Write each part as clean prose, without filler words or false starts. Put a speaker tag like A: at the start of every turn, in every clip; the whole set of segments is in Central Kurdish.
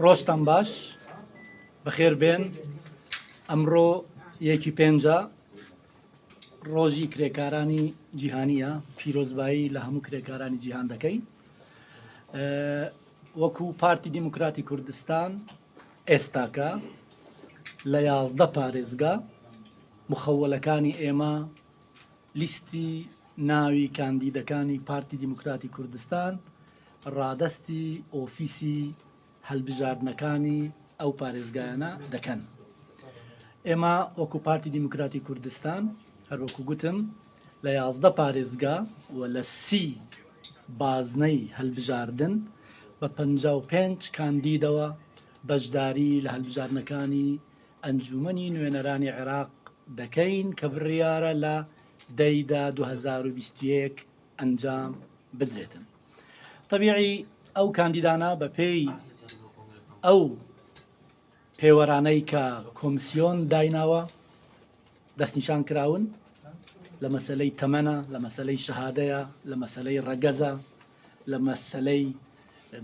A: ڕۆژتان باش بەخێر بێن. ئەمڕۆ یەکی پێنجە ڕۆژی کرێکارانی جیهانیە، پیرۆزبایی لە هەموو کرێکارانی جیهان دەکەین. وەکو پارتی دیموکراتی کوردستان ئێستاکە لە 11 پارێزگا مخەوەلەکانی ئێمە لیستی ناوی کاندیدەکانی پارتی دیموکراتی کوردستان ڕادەستی ئۆفیسی هەڵبژاردنەکانی ئەو پارێزگایانە دەکەن. ئێمە وەکو پارتی دیموکراتی کوردستان هەروەکو گوتم لە 11 پارێزگا و لە 30 بازنەی هەڵبژاردن بە 55 کاندیدەوە بەشداری لە هەڵبژاردنەکانی ئەنجومەنی نوێنەرانی عێراق دەکەین کە بڕیارە لە دەیدا 2021 ئەنجام بدرێتن. طبیعی ئەو کاندیدانە بە پێی ئەو پێوەرانەی کە کۆمسیۆن دایناوە دەستنیشان کراون لە مەسەلەی تەمەنە، لە مەسەلەی شەهادەیە، لە مەسەلەی ڕەگەزە، لە مەسەلەی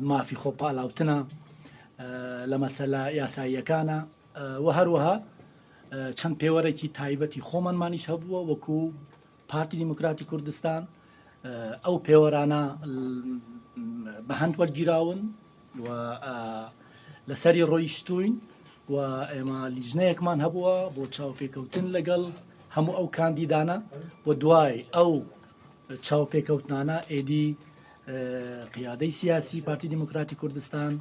A: مافی خۆپاڵاوتنە، لە مەسەلە یاساییەکانە و هەروەها چەند پێوەرێکی تایبەتی خۆمانمانیش هەبووە وەکو پارتی دیموکراتی کوردستان. ئەو پێوەرانە بە هەند وەرگیراون و لەسەری ڕۆیشتوین و ئێمە لیژنەیەکمان هەبووە بۆ چاوپێکەوتن لەگەڵ هەموو ئەو کاندیدانە و دوای ئەو چاوپێکەوتنانە ئێدی قیادەی سیاسی پارتی دیموکراتی کوردستان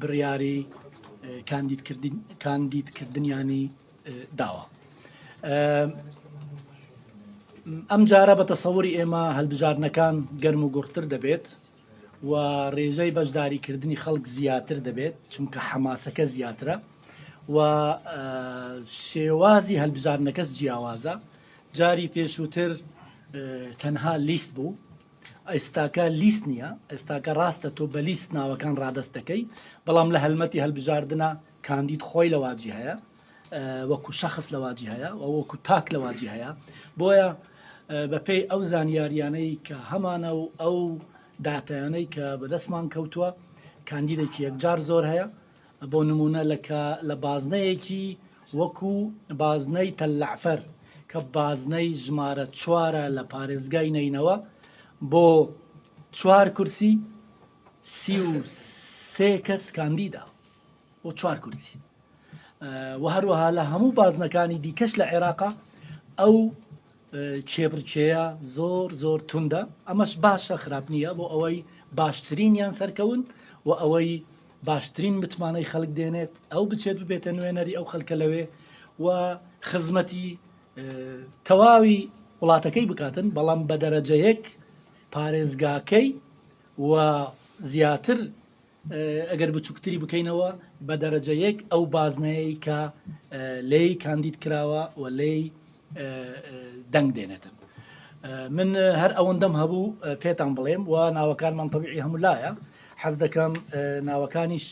A: بڕیاری کاندیدکردنیانی داوە. ئەم جارە بە تەسەووری ئێمە هەڵبژاردنەکان گەرم و گوڕتر دەبێت و ڕێژەی بەشداریکردنی خەڵک زیاتر دەبێت چونکە حەماسەکە زیاترە و شێوازی هەڵبژاردنەکەس جیاوازە. جاری پێشووتر تەنها لیست بوو، ئێستاکە لیست نییە. ئێستاکە ڕاستە تۆ بە لیست ناوەکان ڕادەست دەکەی، بەڵام لە هەلمەتی هەڵبژاردنە کاندید خۆی لە واجی هەیە، وەکو شەخص لە واجی هەیە و وەکو تاک لە واجی هەیە. بۆیە بەپێی ئەو زانیاریانەی کە هەمانە و ئەو داتایانەی کە بەدەستمان کەوتووە کاندیدێکی یەکجار زۆر هەیە. بۆ نمونە لە بازنەیەکی وەکو بازنەی تەلعفەر کە بازنەی ژمارە 4 لە پارێزگای نینەوە بۆ 4 کورسی 33 کەس کاندیدا بۆ 4 کورسی و هەروەها لە هەموو بازنەکانی دیکەش لە عێراقا ئەو کێبرچەیە زۆر توندە. ئەمەش باشە، خراپ نییە بۆ ئەوەی باشترینیان سەرکەون و ئەوەی باشترین متمانەی خەڵک دێنێت ئەو بچێت ببێتە نوێنەری ئەو خەڵکە لەوێ و خزمەتی تەواوی وڵاتەکەی بکاتن، بەڵام بە دەرەجەیەک پارێزگاکەی و زیاتر ئەگەر بچووکتری بکەینەوە بە دەرەجەیەک ئەو بازنەیە کە لێی کاندید کراوە و لێی دەنگ دێنێتن. من هەر ئەوەندەم هەبوو پێتان بڵێم و ناوەکانمان تەبیعی هەموو لایە، حەز دەکەم ناوەکانیش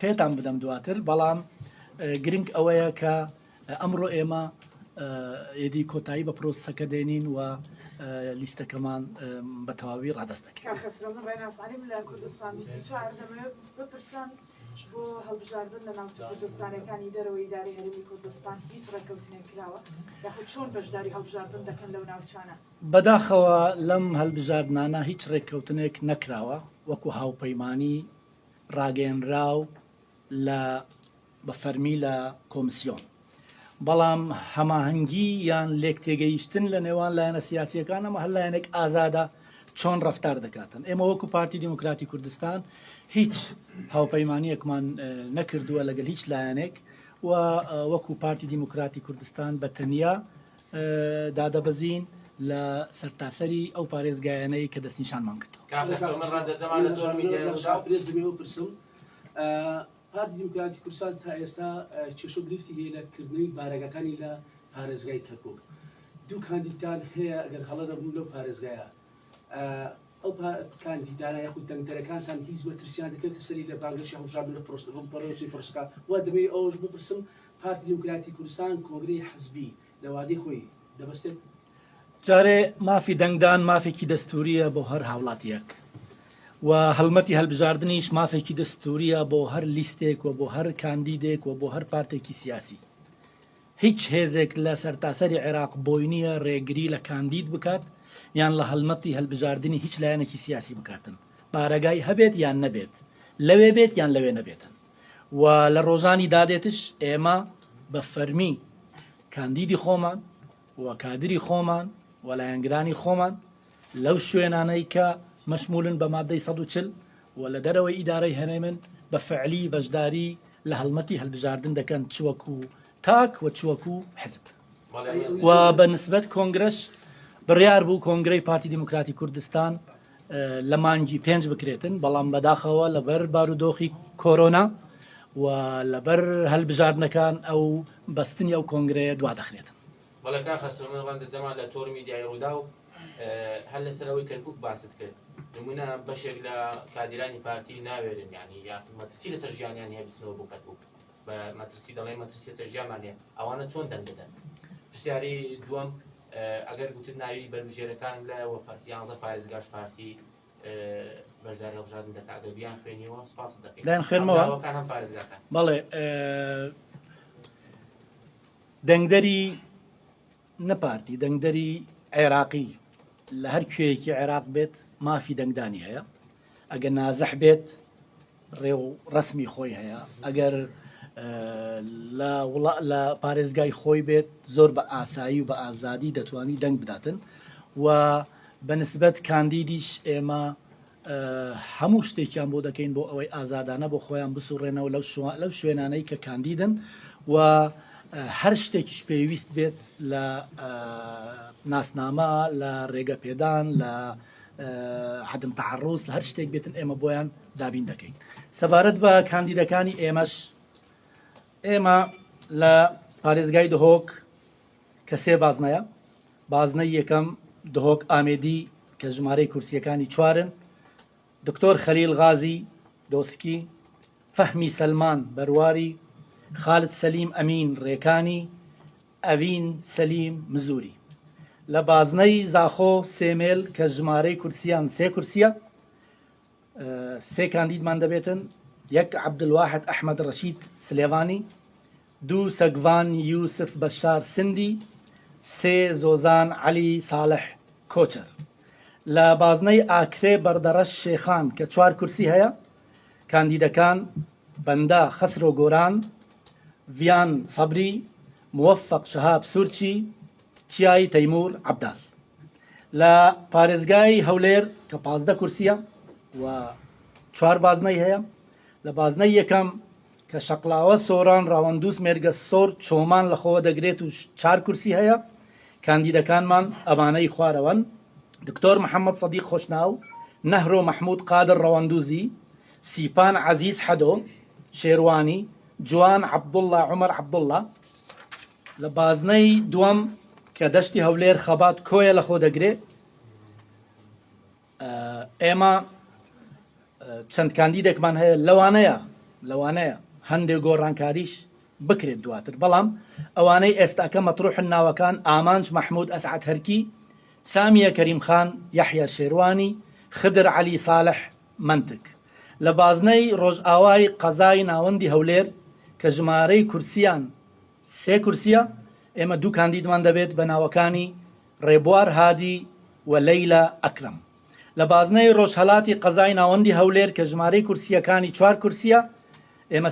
A: پێتان بدەم دواتر، بەڵام گرنگ ئەوەیە کە ئەمڕۆ ئێمە ئێدی کۆتایی بە پرۆسەکە دێنین و لیستەکەمان بە تەواوی ڕادەست دەکەین.
B: بۆ هەڵبژاردن لە ناوچە کوردستانەکانی دەرەوەی ئیداری هەرێمی کوردستان هیچ ڕێککەوتنێک کراوە یاخود چۆن بەشداری هەڵبژاردن دەکەن لەو ناوچانە؟
A: بەداخەوە لەم هەڵبژاردنانە هیچ ڕێککەوتنێک نەکراوە وەکو هاوپەیمانی ڕاگەیەنراو بە فەرمی لە کۆمسیۆن، بەڵام هەماهەنگی یان لێک تێگەیشتن لە نێوان لایەنە سیاسیەکان ئەمە هەر لایەنێک ئازادە چۆن ڕەفتار دەکاتن. ئێمە وەکو پارتی دیموکراتی کوردستان هیچ هاوپەیمانیەکمان نەکردووە لەگەڵ هیچ لایەنێک و وەکو پارتی دیموکراتی کوردستان بە تەنیا دادەبەزین لە سەرتاسەری ئەو پارێزگایانەی کە دەستنیشانمان کردەوە.
C: پارتی دیموکراتی کوردستان تا ئێستا کێشە گرفتی هەیە لە کردنەوەی بارەگەکانی لە پارێزگای کەرکووک. دوو کاندیدان هەیە ئەگەر هەڵە دەبوو لەو پارێزگایە ئەو کاندیدانە یاخود دەنگدەرەکانتان هیچ مەترسیان دەکەوێتە سەری لە بانگەشی هەڵبژاردن لە پرۆسەی پرسەکە وا دەبێت ئەوەش بپرسم پارتی دیموکراتی کوردستان کۆنگرەی حزبی لە وادەی خۆی دەبەستێت؟
A: جارێ مافی دەنگدان مافێکی دەستوریە بۆ هەر هاوڵاتیەک و هەڵمەتی هەڵبژاردننیش مافێکی دەستوریە بۆ هەر لیستێک و بۆ هەر کاندیدێک و بۆ هەر پارتێکی سیاسی هیچ هێزێک لە سەرتاسەری عێراق بۆی نییە ڕێگری لە کاندید بکات یان لە هەڵمەتی هەڵبژاردننی هیچ لایەنێکی سیاسی بکاتن بارەگای هەبێت یان نەبێت لەوێ بێت یان لەوێ نەبێتن و لە ڕۆژانی دادێتش ئێمە بە فەرمی کاندیدی خۆمان و کادری خۆمان و لایەنگرانی خۆمان لەو شوێنانەی کە مەشمولن بە مادەی 140 و لە دەرەوەی ئیدارەی هەرێمن بە فعلی بەشداری لە هەڵمەتی هەڵبژاردن دەکەن چوەکو تاک و چوەکو حزب و بە نسبەت کۆنگرس بڕیار بوو کۆنگرەی پارتی دیموکراتی کوردستان لە مانگی 5 بکرێتن بەڵام بەداخەوە لەبەر بارودۆخی کۆرۆنا و لەبەر هەڵبژاردنەکان ئەو بەستنی ئەو کۆنگرەیە دوا دەخرێتن
D: بەڵێ کا خەسومەوەندە جەما لە تۆر میدیای ڕوودا و هەر لەسەرەوەی کەرکک باست کرد نمونە بەشێک لە کادرانی پارتی ناوێرن یعنی یا مەترسی لەسەر ژیانیان هەیە بچنەوە بۆ کەرکک بە مەترسی دەڵێ مەترسیەتە ژیانمان هەیە ئەوانە چۆن دەنگ دەدەن پرسیاری دووەم ئەگەر گوتت ناوی بەربژێرەکان لە وەفات 11 پارێزگاش پارتی بەشداری هەڵبژاردن دەکات ئەگەر بیان خوێنیەوە سوپاس دەکەین
A: لایەن خوێنمەوە
D: هەم پارێزگاکان
A: بەڵێ دەنگدەری نەپارتی دەنگدەری عێراقی لە هەر کوێیەکی عێراق بێت مافی دەنگدانی هەیە ئەگەر نازەح بێت ڕێو ڕسمی خۆی هەیە ئەگەر لە پارێزگای خۆی بێت زۆر بە ئاسایی و بە ئازادی دەتوانی دەنگ بداتن و بەنسبەت کاندیدیش ئێمە هەموو شتێکیان بۆ دەکەین بۆ ئەوەی ئازادانە بۆ خۆیان بسوڕێنەوە لەو شوێنانەی کە کاندیدن و هەر شتێکیش پێویست بێت لە ناسنامە لە ڕێگە پێدان لە حەدم تەعەڕوس لە هەر شتێک بێتن ئێمە بۆیان دابین دەکەین سەبارەت بە کاندیدەکانی ئێمە لە پارێزگای دهۆک کە سێ بازنەیە بازنەی یەکەم دهۆک ئامێدی کە ژمارەی کورسیەکانی چوارن دکتۆر خەلیل غازی دۆسکی فەهمی سەلمان بەرواری خالد سەلیم ئەمین ڕێکانی ئەڤین سەلیم مزوری لە بازنەی زاخۆ سێمێل کە ژمارەی کورسیان سێ کورسیە سێ کاندیدمان دەبێتن یەک عەبدولواحد ئەحمەد ڕەشید سلێڤانی دوو سەگڤان یوسف بەشار سندی سێ زۆزان عەلی ساڵح کۆچەر لە بازنەی ئاکرێ بەردەڕەش شێخان کە چوار کورسی هەیە کاندیدەکان بەندا خەسرۆ گۆران ڤیان سەبری موفق شەهاب سوورچی چیای تەیمور عەبدال لە پارێزگای هەولێر کە 15 کورسیە و چوار بازنەی هەیە لە بازنەی یەکەم کە شەقلاوە سۆران ڕاوەندووس مێرگە سۆر چۆمان لەخۆوە دەگرێت و 4 کورسی هەیە کاندیدەکانمان ئەمانەی خوارەوەن دکتۆر محەممەد سەدیق خۆشناو نەهرۆ مەحموود قادر ڕەوەندووزی سیپان عەزیز حەدۆ شێروانی جوان عەبدوڵڵا عومەر عەبدوڵڵا لە بازنەی دووەم کە دەشتی هەولێر خەبات کۆیە لەخۆ دەگرێت ئێمە چەند کاندیدێکمان هەیە لەوانەیە هەندێک گۆڕانکاریش بکرێت دواتر بەڵام ئەوانەی ئێستاکە مەطروحن ناوەکان ئامانج مەحموود ئەسعەد هەرکی سامیە کەریمخان یەحیا شێروانی خدر عەلی ساڵح منتک لە بازنەی ڕۆژئاوای قەزای ناوەندی هەولێر کە ژمارەی کورسیان سێ کورسیە ئێمە دوو کاندیدمان دەبێت بە ناوەکانی ڕێبوار هادی و لەیلا ئەکرەم لە بازنەی ڕۆژهەڵاتی قەزای ناوەندی هەولێر کە ژمارەی کورسیەکانی چوار کورسیە ئێمە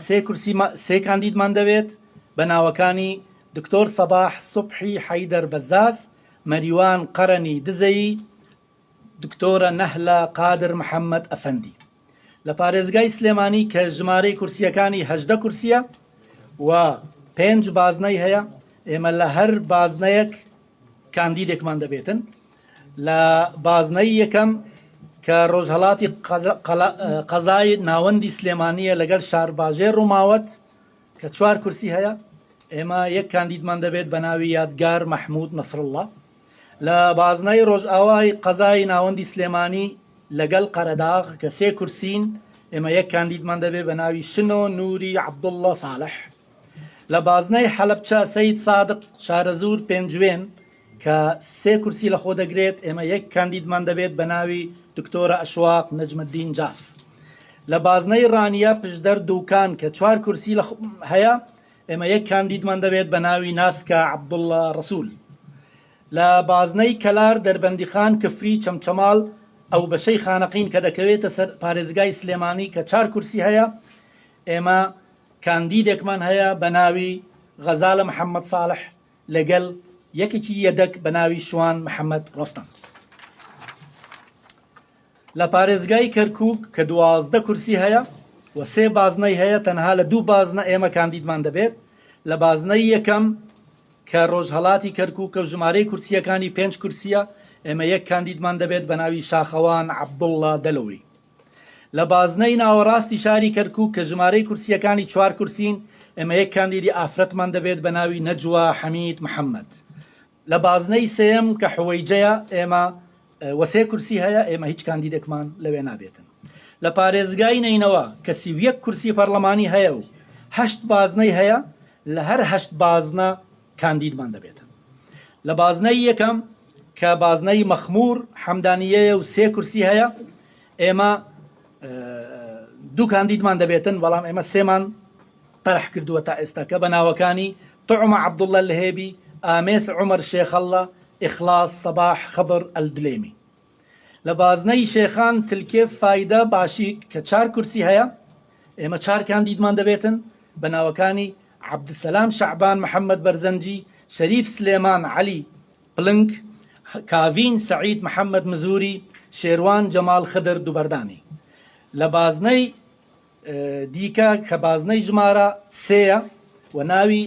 A: سێ کاندیدمان دەوێت بە ناوەکانی دکتۆر سەباح سوبحی حەیدەر بەزاز مەریوان قەرەنی دزەیی دکتۆرە نەهلا قادر محەممەد ئەفەندی لە پارێزگای سلێمانی کە ژمارەی کورسیەکانی 18 کورسیە و 5 بازنەی هەیە ئێمە لە هەر بازنەیەک کاندیدێکمان دەبێتن لە بازنەی یەکەم کە ڕۆژهەڵاتی قەزای ناوەندی سلێمانیە لەگەڵ شارباژێر ڕووماوەت کە 4 کورسی هەیە ئێمە یەک کاندیدمان دەبێت بە ناوی یادگار مەحموود نەسڕڵڵا لە بازنەی ڕۆژئاوای قەزای ناوەندی سلێمانی لەگەڵ قەرەداغ کە 3 کورسین ئێمە یەک کاندیدمان دەبێت بە ناوی شنۆ نووری عەبدوڵڵا ساڵح لە بازنەی حەلەبچە سەید سادق شارەزور پێنجوێن کە 3 کورسی لەخۆ دەگرێت ئێمە یەک کاندیدمان دەبێت بە ناوی دکتۆرە ئەشواق نەجمەدین جاف. لە بازنەی ڕانیە پشدەر دووکان کە 4 کورسی هەیە ئێمە یەک کاندیدمان دەبێت بە ناوی ناسکە عەبدوڵڵا ڕەسوول. لە بازنەی کەلار دەربەندیخان کفری چەمچەماڵ ئەو بەشەی خانەقین کە دەکەوێتە سەر پارێزگای سلێمانی کە 4 کورسی هەیە ئێمە کاندیدێکمان هەیە بە ناوی غەزالە محەممەد ساڵح لەگەڵ یەکێکی یەدەک بە ناوی شوان محەممەد ڕۆستەم. لە پارێزگای کەرکووک کە 12 کورسی هەیە و 3 بازنەی هەیە تەنها لە 2 بازنە ئێمە کاندیدمان دەبێت. لە بازنەی یەکەم کە ڕۆژهەڵاتی کەرکووک و ژمارەی کورسیەکانی 5 کورسیە ئێمە یەک کاندیدمان دەبێت بە ناوی شاخەوان عەبدوڵڵا دەلەوی. لە بازنەی ناوەڕاستی شاری کەرکووک کە ژمارەی کورسیەکانی 4 کورسین ئێمە یەک کاندیدی ئافرەتمان دەبێت بە ناوی نەجوا حەمید محەممەد. لە بازنەی سێم کە حوەیجەیە ئێمە وەسێ کورسی هەیە ئێمە هیچ کاندیدێکمان لەوێ نابێتن. لە پارێزگای نینەوە کە 31 کورسی پەرلەمانی هەیە و 8 بازنەی هەیە لە هەر 8 بازنە کاندیدمان دەبێتن. لە بازنەی یەکەم کە بازنەی مەخمور حەمدانیەیە و 3 کورسی هەیە ئێمە 2 کاندیدمان دەبێتن بەڵام ئێمە 3مان تەرح کردووە تا ئێستا کە بە ناوەکانی توعمە عەبدوڵڵا لەهێبی، ئامێس عومەر شێخەڵڵە، ئیخلاس سەباح خضر ئەلدلێمی. لە بازنەی شێخان تلکێ فایدە باشیک کە 4 کورسی هەیە ئێمە 4 کاندیدمان دەبێتن بە ناوەکانی عەبدسەلام شەعبان محەممەد بەرزەنجی، شەریف سلێمان عەلی پڵنگ، کاڤین سەعید محەممەد مزوری، شێروان جەمال خدر دووبەردانی. لە بازنەی دیکە کە بازنەی ژمارە 3 و ناوی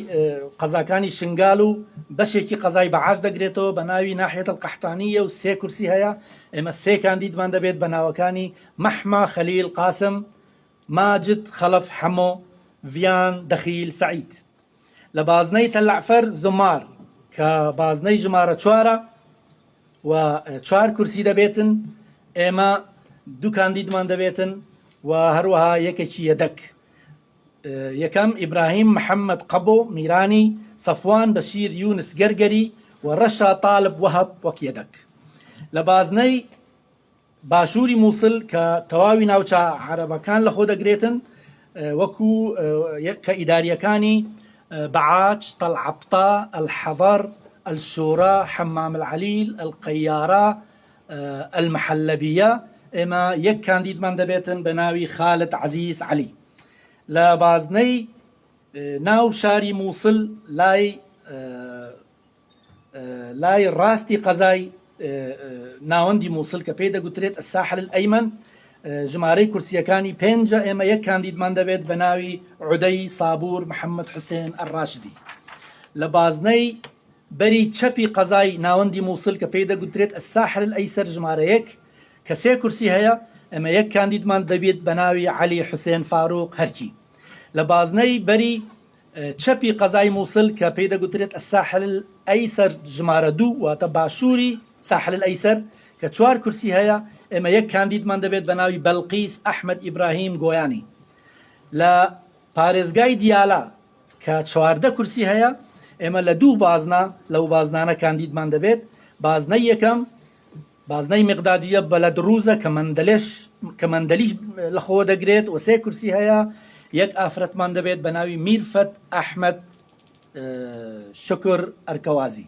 A: قەزاکانی شنگال و بەشێکی قەزای بەعاش دەگرێتەوە بە ناوی ناحیەت القەحتانیە و 3 کورسی هەیە ئێمە 3 کاندیدمان دەبێت بە ناوەکانی مەحما خەلیل قاسم، ماجد خەلەف حەمۆ، ڤیان دەخیل سەعید. لە بازنەی تەلعفەر زمار کە بازنەی ژمارە 4 و 4 کورسی دەبێتن ئێمە 2 کاندیدمان دەبێتن و هەروەها یەکێکی یەدەک. یەکەم ئیبراهیم محەممەد قەبۆ میرانی، سەفوان بەشیر یونس گەرگەری و ڕەشا طالب وەهەب وەک یەدەک. لە بازنەی باشووری مووسڵ کە تەواوی ناوچە عەرەبەکان لەخۆ دەگرێتن وەکو کە ئیداریەکانی بەعاچ، تەڵعەبتا، ئەلحەضەر، ئەلشورا، حەمام العەلیل، ئەلقەیارە، ئەلمەحەلەبیە ئێمە یەک کاندیدمان دەبێتن بە ناوی خالد عەزیز عەلی. لە بازنەی ناو شاری مووسڵ لای ڕاستی قەزای ناوەندی مووسڵ کە پێی دەگوترێت الساحل الئەیمەن ژمارەی کورسیەکانی 5 ئێمە یەک کاندیدمان دەبێت بە ناوی عودەی سابور محەممەد حوسێن ئەڕاشدی. لە بازنەی بەری چەپی قەزای ناوەندی مووسڵ کە پێی دەگوترێت الساحل الئەیسەر ژمارە 1 کە 3 کورسی هەیە ئێمە یەک کاندیدمان دەبێت بە ناوی عەلی حوسێن فاروق هەرکی. لە بازنەی بەری چەپی قەزای مووسڵ کە پێی دەگوترێت الساحل الئەیسەر ژمارە 2 واتە باشووری ساحل الئەیسەر کە 4 کورسی هەیە ئێمە یەک کاندیدمان دەبێت بە ناوی بەلقیس ئەحمەد ئیبراهیم گۆیانی. لە پارێزگای دیالا کە 14 کورسی هەیە ئێمە لە 2 بازنە لەو بازنانە کاندیدمان دەبێت. بازنەی یەکەم بازنەی مقدادیە بەلەدرووزە کە مەندەلیش لەخۆ دەگرێت و 3 کورسی هەیە یەک ئافرەتمان دەبێت بە ناوی میرفەت ئەحمەد شکر ئەرکەوازی.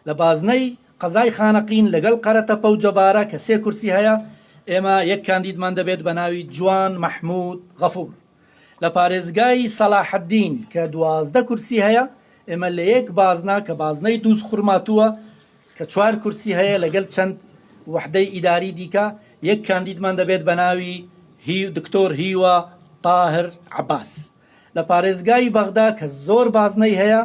A: لە بازنەی قەزای خانەقین لەگەڵ قەرەتەپە و جەبارە کە 3 کورسی هەیە ئێمە یەک کاندیدمان دەبێت بە ناوی جوان مەحموود غەفوور. لە پارێزگای سەلاحەددین کە 12 کورسی هەیە ئێمە لە یەک بازنا کە بازنەی دووس خوڕماتووە کە 4 کورسی هەیە لەگەڵ چەند وحدەی ئیداری دیکە یەک کاندیدمان دەبێت بە ناوی دکتۆر هیوە طاهر عەباس. لە پارێزگای بەغدا کە زۆر بازنەی هەیە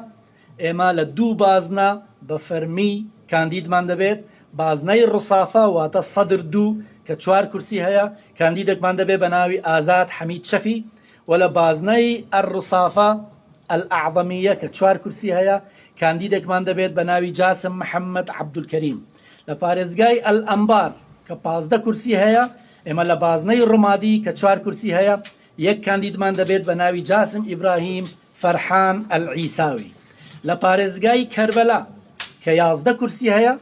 A: ئێمە لە 2 بازنە بە فەرمی کاندیدمان دەبێت. بازنەی ڕوسافە واتە سەدر 2 کە 4 کورسی هەیە کاندیدێکمان دەبێت بە ناوی ئازاد حەمید شەفی و لە بازنەی ئەڕوسافە ئەلئەعظەمیە کە 4 کورسی هەیە کاندیدێکمان دەبێت بە ناوی جاسم محەممەد عەبدولکەریم. لە پارێزگای ئەلئەمبار کە 15 کورسی هەیە ئێمە لە بازنەی ڕمادی کە 4 کورسی هەیە یەک کاندیدمان دەبێت بە ناوی جاسم ئیبراهیم فەرحان ئەلعیساوی. لە پارێزگای کەربەلا کە 11 کورسی هەیە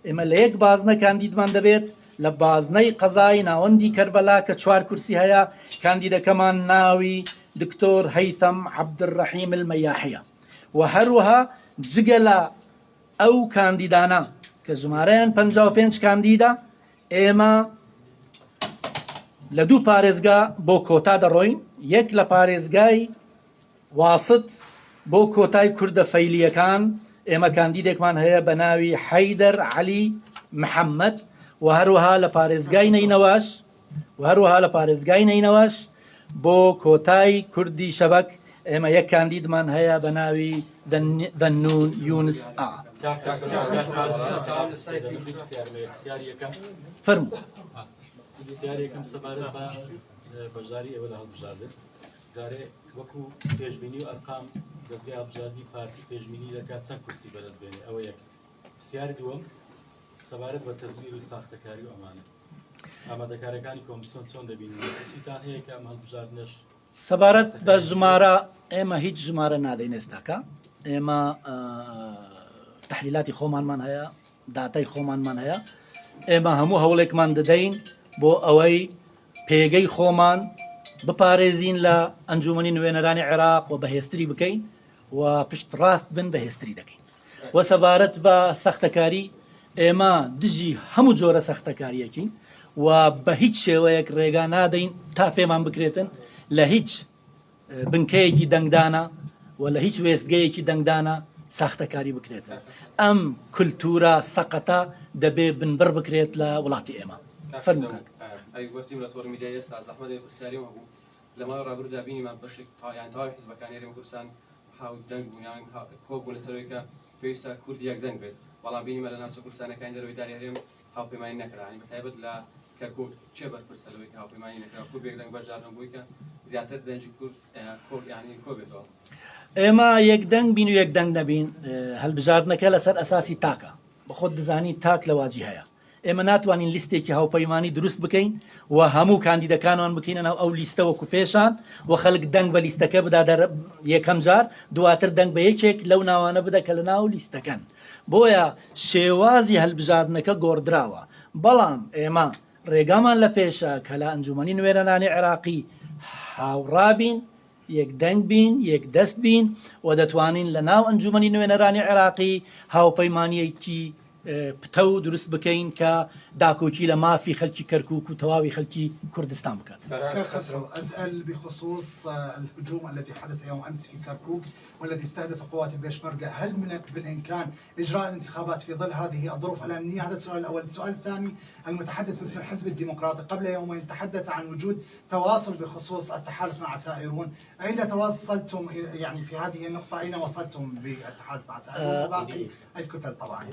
A: ئێمە لە یەک بازنە کاندیدمان دەبێت لە بازنەی قەزای ناوەندی کەربەلا کە 4 کورسی هەیە کاندیدەکەمان ناوی دکتۆر هەیثەم عەبدڕەحیم المەیاحیە و هەروەها جگە لە ئەو کاندیدانە کە ژمارەیان 55 کاندیدا ئێمە لە 2 پارێزگا بۆ کۆتا دەڕۆین یەک لە پارێزگای واست بۆ کۆتای کوردە فەیلیەکان ئێمە کاندیدێکمان هەیە بە ناوی حەیدەر عەلی محەممەد و هەروەها لە پارێزگای نەینەوەش بۆ کۆتای کوردی شەبەک ئێمە یەک کاندیدمان هەیە بە ناوی دەنون یونس ئا فەرموو
E: پرسیارێکم سەبارەت بە بەژاری ئێوە لە هەڵبژاردن جارێ وەکو پێشبینی و ئەرقام دەستگای هەڵبژاردننی پارتی پێشبینی دەکات چەند کورسی بەدەستبێنێ ئەوە یەک پرسیاری دووەم سەبارەت بە تەزویر و ساختەکاری و ئەمانە ئامادەکارەکانی کۆمیسیۆن چۆن دەبینن کەسیتان هەیە کە ئەم هەڵبژاردنەش
A: سەبارەت بە ژمارە ئێمە هیچ ژمارە نادەین ئێستاکە ئێمە تحلیلاتی خۆمانمان هەیە داتای خۆمانمان هەیە ئێمە هەموو هەوڵێکمان دەدەین بۆ ئەوەی پێگەی خۆمان بپارێزین لە ئەنجومەنی نوێنەرانی عێراق و بەهێزتری بکەین و پشت ڕاست بن بەهێزتری دەکەین و سەبارەت بە سەختەکاری ئێمە دژی هەموو جۆرە سەختەکاریەکەین و بە هیچ شێوەیەک ڕێگا نادەین تا پێمان بکرێتن لە هیچ بنکەیەکی دەنگدانە و لە هیچ وێستگەیەکی دەنگدانە ساختەکاری بکرێتن ئەم کولتورە سەقەتە دەبێ بنبڕ بکرێت لە وڵاتی ئێمە فەرموو کاک.
F: ئەی گوتیم لە تۆڕ میدیای ئێستا زەحمەتی پرسیاریەوە بوو لە ماوەی ڕابردوودا بینیمان بەشێک یان تەواوی حیزبەکانی هەرێمی کوردستان هاو دەنگ بوون یان کۆبوون لەسەرەوەی کە پێویستە کوردی یەک دەنگ بێت بەڵام بینیمە لە ناوچە کوردستانەکانی دەرەوەی داری هەرێم هاوپەیمانی نەکرانی بەتایبەت لە کەرکووک چێ بەرپرسە لەوەی کە هاوپەیمانی نەکرا کورد بێک دەنگ بەشدارن بووی کە زیاتر دەنجی کورد یعنی کۆ بێتەوە
A: ئێمە یەک دەنگ بین و یەک دەنگ نەبین هەڵبژاردنەکە لەسەر ئەساسی تاکە بە خۆت دەزانی تاک لە واجی هەیە ئێمە ناتوانین لیستێکی هاوپەیمانی دروست بکەین و هەموو کاندیدەکانمان بکەینە ناو ئەو لیستە وەکو پێشان و خەڵک دەنگ بە لیستەکە بدا یەکەم جار دواتر دەنگ بە یەکێک لەو ناوانە بدە کە لە ناو لیستەکەن بۆیە شێوازی هەڵبژاردنەکە گۆڕدراوە بەڵام ئێمە ڕێگامان لە پێشە کە لە ئەنجومەنی نوێنەرانی عێراقی هاوڕابین یەک دەنگ بین یەک دەست بین و دەتوانین لە ناو ئەنجومەنی نوێنەرانی عێراقی هاوپەیمانیەکی پتە و دروست بکەین کە داکۆکی لە مافی خەلکی کەرکووک و تەواوی خەلکی کوردستان بکات.
G: أسأل بخصوص الهجوم الذي حدث يوم أمس في كركوك والذي استهدف قوات البيشمركة هل من بالإمكان إجراء الانتخابات في ظل هذه الظروف الأمنية؟ هذا السؤال الأول. السؤال الثاني المتحدث باسم الحزب الديمقراطي قبل يومين تحدث عن وجود تواصل بخصوص التحالف مع سائرون أين تواصلتم يعني في هذه النقطة أين وصلتم بالتحالف مع سائرون وباقي الكتل طبعا؟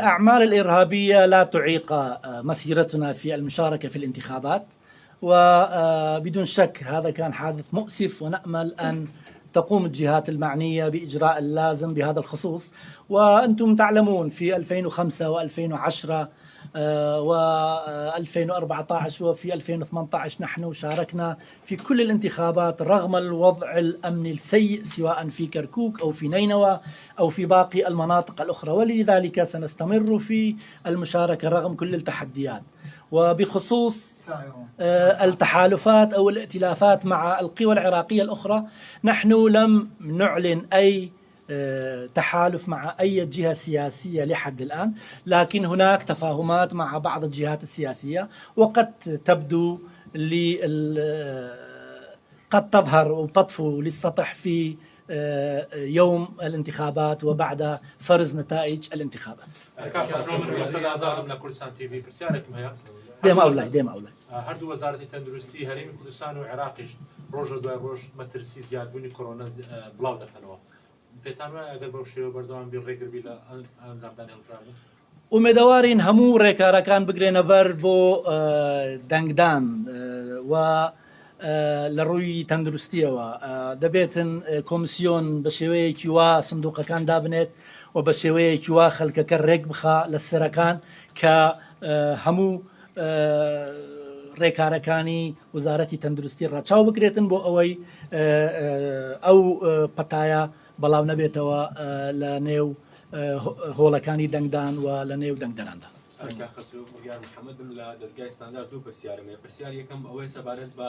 A: الأعمال الإرهابية لا تعيق مسيرتنا في المشاركة في الانتخابات وبدون شك هذا كان حادث مؤسف ونأمل أن تقوم الجهات المعنية بإجراء اللازم بهذا الخصوص وأنتم تعلمون في 2005 و2010 و2014 وفي 2018 نحن شاركنا في كل الانتخابات رغم الوضع الأمني السيء سواء في كركوك أو في نينوى أو في باقي المناطق الأخرى ولذلك سنستمر في المشاركة رغم كل التحديات. وبخصوص التحالفات أو الائتلافات مع القوى العراقية الأخرى نحن لم نعلن أي تحالف مع أي جهة سياسية لحد الآن لكن هناك تفاهمات مع بعض الجهات السياسية وقد تبدو قد تظهر وتطفو للسطح في يوم الانتخابات وبعد فرز نتائج الانتخابات. ديما أولى
E: هەردوو وەزارەتی تەندروستی هەرێمی کوردستان و عێراقیش ڕۆژە دوای ڕۆژ مەترسی زیادبوونی کۆرۆنا بڵاو دەکەنەوە پێتان وایە ئەگەر بەو شێوە بەردەوام بی ڕێگربی لە ئەنجامدانی هەڵبژاردن
A: ومێدەوارین هەموو ڕێکارەکان بگرێنە بەر بۆ دەنگدان و لە ڕووی تەندروستیەوە دەبێتن کۆمیسیۆن بە شێوەیەکی وا سندوقەکان دابنێت و بە شێوەیەکی وا خەڵکەکە ڕێک بخا لە سەرەکان کە هەموو ڕێکارەکانی وزارەتی تەندروستی ڕاچاو بکرێتن بۆ ئەوەی ئەو پەتایە بەڵاو نەبێتەوە لە نێو هۆڵەکانی دەنگدان و لە نێو دەنگدەراندا.
E: کە خەسرو بڕیار محەممەدم لە دەستگای ستاندار دوو پرسیارمێ پرسیار یەکەم ئەوەی سەبارەت بە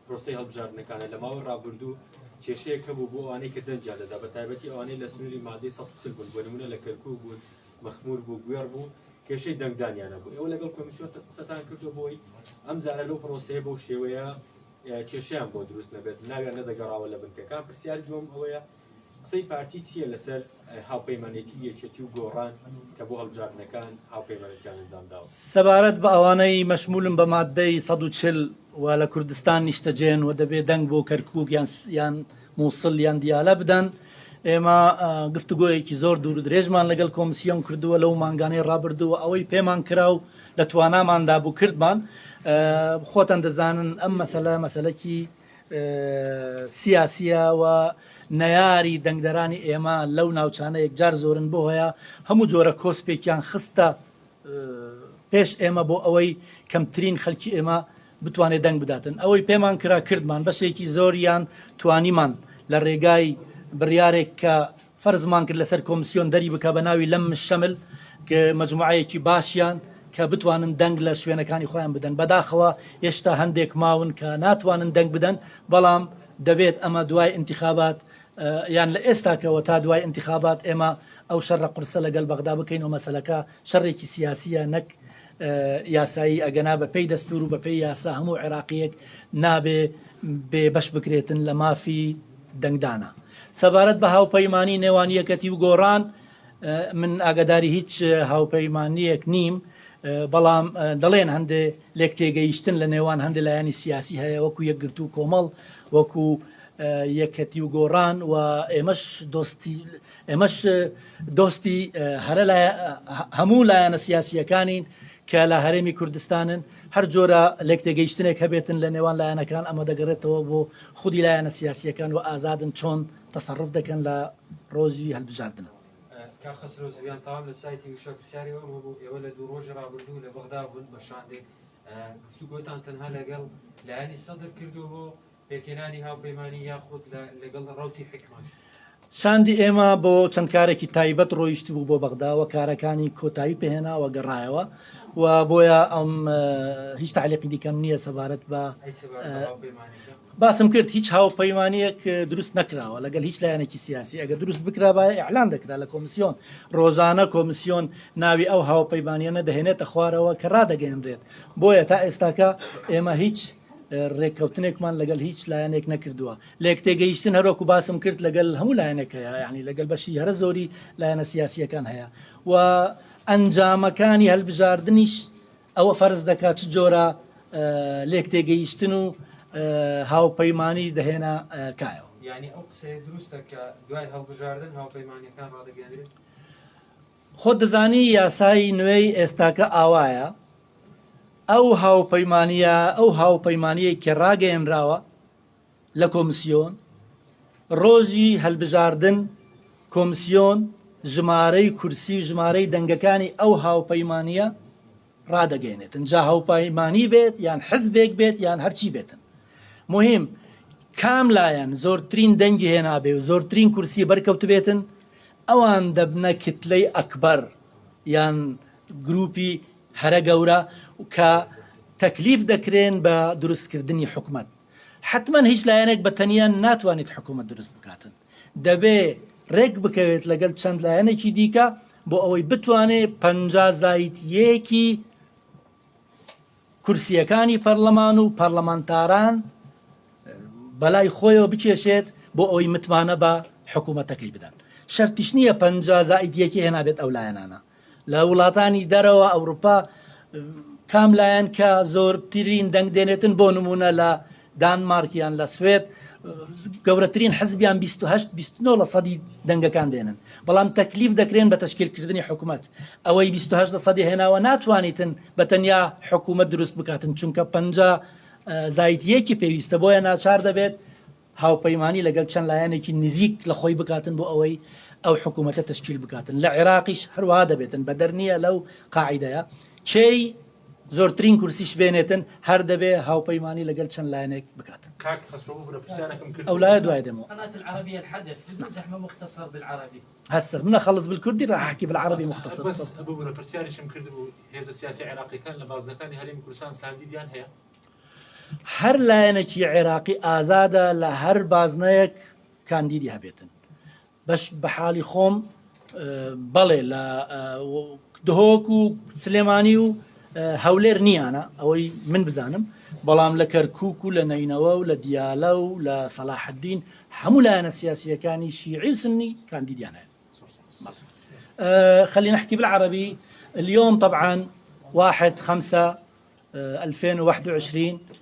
E: پرۆسی هەڵبژاردنەکانە لە ماوەی ڕابردوو کێشەیەک هەبوو بۆ ئەوانەی کە دەنجا دەدا بە تایبەتی ئەوانەی لە سنووری مادەی 140 بوون بۆ نمونە لە کەرکوو بوون مەخمور بوو گوێر بوو کێشەی دەنگدانیانە بوو ئێوە لەگەڵ کۆمیسیۆن قسەتان کردو بۆی ئەم جارە لەو پرۆسەیە بەو شێوەیە کێشەیان بۆ دروست نەبێت ناویان نەدەگەڕاوە لە بنکەکان پرسیاری دووەم ئەوەیە قسەی پارتی چییە لەسەر هاوپەیمانێتی یەکێتی و گۆڕان کە بۆ هەڵبژاردنەکان هاوپەیمانەتیان ئەنجامداوە
A: سەبارەت بە ئەوانەی مەشمولن بە مادەی 140 و لە کوردستان نیشتەجێن و دەبێت دەنگ بۆ کەرکووک یان مووسڵ یان دیالە بدەن ئێمە گفتوگۆیەکی زۆر دوور و درێژمان لەگەڵ کۆمیسیۆن کردووە لەو مانگانەی ڕابردووە ئەوەی پێمان کرا و لە تواناماندا بوو کردمان خۆتان دەزانن ئەم مەسەلەکی سیاسیە و نەیاری دەنگدەرانی ئێمە لەو ناوچانە یەکجار زۆرن بۆ هەیە هەموو جۆرە کۆسپێکیان خستە پێش ئێمە بۆ ئەوەی کەمترین خەلکی ئێمە بتوانێت دەنگ بداتن ئەوەی پێمان کرا کردمان بەشێکی زۆریان توانیمان لە ڕێگای بڕیارێک کە فەرزمان کرد لەسەر کۆمیسیۆن دەری بکە بە ناوی لەم شەمل کە مەجموعەیەکی باشیان کە بتوانن دەنگ لە شوێنەکانی خۆیان بدەن بەداخەوە هێشتا هەندێک ماون کە ناتوانن دەنگ بدەن بەڵام دەبێت ئەمە دوای انتخابات یان لە ئێستاکەوە تا دوای انتخابات ئێمە ئەو شەڕە قورسە لەگەڵ بەغدا بکەین و مەسەلەکە شەڕێکی سیاسیە نەک یاسایی ئەگەنا بە پێی دەستور و بە پێی یاسا هەموو عێراقیەک نابێ بێ بەش بکرێتن لە مافی دەنگدانە سەبارەت بە هاوپەیمانی نێوان یەکەتی و گۆڕان من ئاگاداری هیچ هاوپەیمانیەک نیم بەڵام دەڵێن هەندێ لێک تێگەیشتن لە نێوان هەندێک لایانی سیاسی هەیە وەکو یەکگرت و کۆمەڵ وەکو یەکەتی و گۆڕان و ئێمەش دۆستی هەرە هەموو لایەنە سیاسیەکانین کە لە هەرێمی کوردستانن هەر جۆرە لێک تێگەیشتنێک هەبێتن لە نێوان لایەنەکان ئەمە دەگەڕێتەوە بۆ خودی لایەنە سیاسیەکان و ئازادن چۆن تەسەڕف دەکەن لە ڕۆژی هەڵبژاردنە
H: کا خسرو زویان تام لە سایتی وشە پرسیاری ئەوە بوو ئێوە لە دوو ڕۆژ ڕابردوو لە بەغدا بوون بە شاندێک گفتوگۆتان تەنها لەگەڵ لایەنی سەدر کردو بۆ پێکێنانی هاوپەیمانی یاخود لەگەڵ ڕەوتی حکمەش
A: شاندی ئێمە بۆ چەند کارێکی تایبەت ڕۆیشت بوو بۆ بەغداوە کارەکانی کۆتایی پێهێناوە گەڕایەوە و بۆیە ئەم هیچ تعلیقی دیکەم نییە سەبارەت بە باسم کرد هیچ هاوپەیمانیەک دروست نەکراوە لەگەڵ هیچ لایەنێکی سیاسی ئەگە دروست بکرا باە ئەعلان دەکرا لە کۆمیسیۆن ڕۆژانە کۆمیسیۆن ناوی ئەو هاوپەیمانیانە دەهێنێتە خوارەوە کە ڕدەگەێنرێت بۆیە تا ئێستاکە ئێمە هیچ ڕێککەوتنێکمان لەگەڵ هیچ لایەنێک نەکردووە لێک تێگەیشتن هەروەکو باسم کرد لەگەڵ هەموو لایەنێک هەیە یعنی لەگەڵ بەشی هەرە زۆری لایەنە سیاسیەکان هەیە و ئەنجامەکانی هەڵبژاردنیش ئەوە فەرز دەکات چ جۆرە لێک تێگەیشتن و هاوپەیمانی دەهێنا کایەوە
H: یعنی ئەو قسەیە دروستە کە دوای هەڵبژاردن هاوپەیمانیەکان ڕادەگەێنرێت
A: خۆت دەزانی یاسای نوێی ئێستاکە ئاوایە ئەو هاوپەیمانیە کە ڕاگەیەنراوە لە کۆمیسیۆن ڕۆژی هەڵبژاردن کۆمیسیۆن ژمارەی کورسی و ژمارەی دەنگەکانی ئەو هاوپەیمانیە ڕدەگەێنێت اینجا هاوپەیمانی بێت یان حزبێک بێت یان هەرچی بێتن مهم کام لایەن زۆرترین دەنگی هێنابێ و زۆرترین کورسی بەرکەوت بێتن ئەوان دەبنە کتلەی ئەکبەر یان گروپی هەرە گەورە کە تەکلیف دەکرێن بە دروستکردنی حکومەت حتمما هیچ لایەنێک بە تەنیان ناتوانێت حکوومەت دروست بکاتن دەبێ ڕێک بکەوێت لەگەڵ چەند لایەنێکی دیکە بۆ ئەوەی بتوانێت 50 کورسیەکانی پەرلەمان و پەرلەمانتاران بەلای خۆیەوە بکێشێت بۆ ئەوەی متمانە بە حکوومەتەکەی بدەن شەرتیش نییە 50 هێنابێت ئەو لایەنانە لە وڵاتانی دەرەوە ئەوروپا کام لایەن کە زۆرترین دەنگ دێنێتن بۆ نمونە لە دانمارکیان لە سوێد گەورەترین حزبیان 28% دەنگەکان دێنن بەڵام تەکلیف دەکرێن بە تەشکیلکردنی حکوومەت ئەوەی 28% هێناوە ناتوانیتن بە تەنیا حکوومەت دروست بکاتن چونکە 50 پێویستە بۆیە ناچار دەبێت هاوپەیمانی لەگەڵ چەند لایەنێکی نزیک لە خۆی بکاتن بۆ ئەوەی ئەو حکوومەتە تەشکیل بکاتن لە عێراقیش هەروەها دەبێتن بە دەرنیە لەو قاعیدەیە چێی زۆرترین کورسیش بێنێتن هەر دەبێ هاوپەیمانی لەگەڵ چەند لایەنێک بکاتن
I: كاك خسروا بنا فرسانكم كل
A: ئەو لایە دوای دەمەوە
J: قناة العربية الحدث بدون زحمة مختصر بالعربي
A: هسه من أخلص بالكردي راح أحكي بالعربي مختصر
I: بس ابو بنا فرساني شم كردبو هذا السياسي عراقي كان لبازنا كان هريم كردستان كانديديان هي
A: هەر لایەنێکی عێراقی ئازادە لە هەر بازنەیەک کاندیدی هەبێتن بەش بە حاڵی خۆم بەڵێ لە دهۆک و سلێمانی و هەولێر نییانە ئەوەی من بزانم بەڵام لە کەرکووک و لە نەینەوە و لە دیالە و لە سەلاحەدین هەموو لایەنە سیاسیەکانی شیعی و سنی كانديديان خلينا نحكي بالعربي. اليوم طبعا 1/5/2021